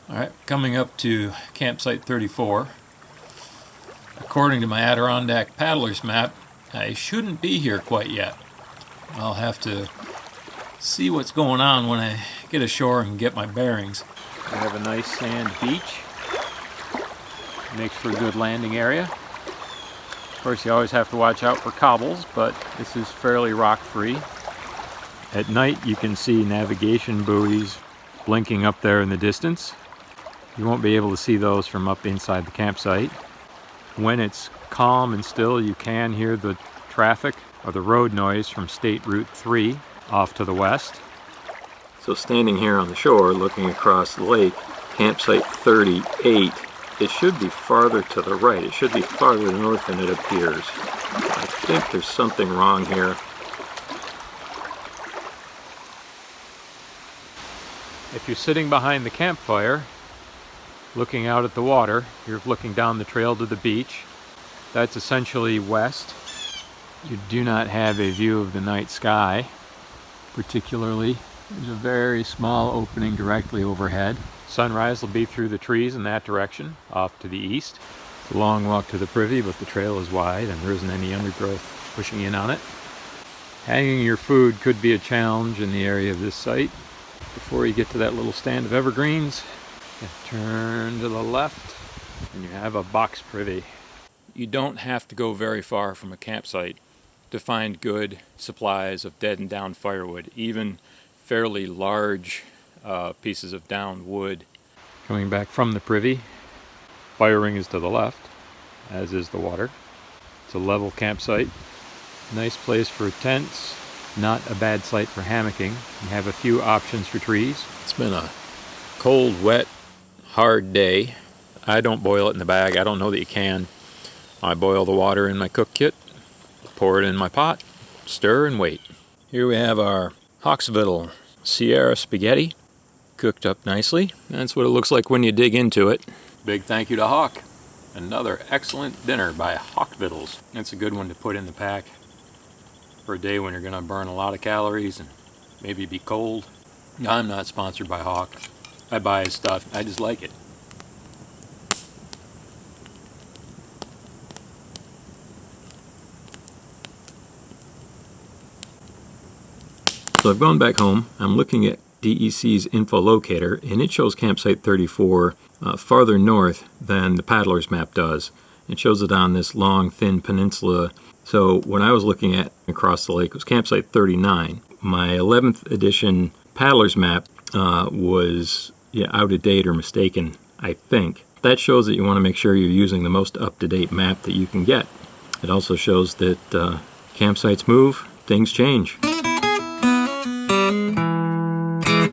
Alright, coming up to campsite 34. According to my Adirondack paddler's map, I shouldn't be here quite yet. I'll have to see what's going on when I get ashore and get my bearings. We have a nice sand beach. Makes for a good landing area. Of course, you always have to watch out for cobbles, but this is fairly rock-free. At night, you can see navigation buoys blinking up there in the distance. You won't be able to see those from up inside the campsite. When it's calm and still, you can hear the traffic or the road noise from State Route 3 off to the west. So standing here on the shore, looking across the lake, campsite 38, it should be farther to the right. It should be farther north than it appears. I think there's something wrong here. If you're sitting behind the campfire, looking out at the water, you're looking down the trail to the beach. That's essentially west. You do not have a view of the night sky, particularly. There's a very small opening directly overhead. Sunrise will be through the trees in that direction, off to the east. It's a long walk to the privy, but the trail is wide and there isn't any undergrowth pushing in on it. Hanging your food could be a challenge in the area of this site. Before you get to that little stand of evergreens, you turn to the left and you have a box privy. You don't have to go very far from a campsite to find good supplies of dead and down firewood, even fairly large pieces of downed wood. Coming back from the privy, fire ring is to the left, as is the water. It's a level campsite. Nice place for tents, not a bad site for hammocking. You have a few options for trees. It's been a cold, wet, hard day. I don't boil it in the bag. I don't know that you can. I boil the water in my cook kit, pour it in my pot, stir and wait. Here we have our Hawksville Sierra spaghetti, cooked up nicely. That's what it looks like when you dig into it. Big thank you to Hawk. Another excellent dinner by Hawk Vittles. It's a good one to put in the pack for a day when you're going to burn a lot of calories and maybe be cold. I'm not sponsored by Hawk. I buy his stuff. I just like it. So I've gone back home. I'm looking at DEC's info locator, and it shows campsite 34 farther north than the paddler's map does. It shows it on this long, thin peninsula. So when I was looking at across the lake, it was campsite 39. My 11th edition paddler's map was out of date or mistaken, I think. That shows that you want to make sure you're using the most up-to-date map that you can get. It also shows that campsites move, things change.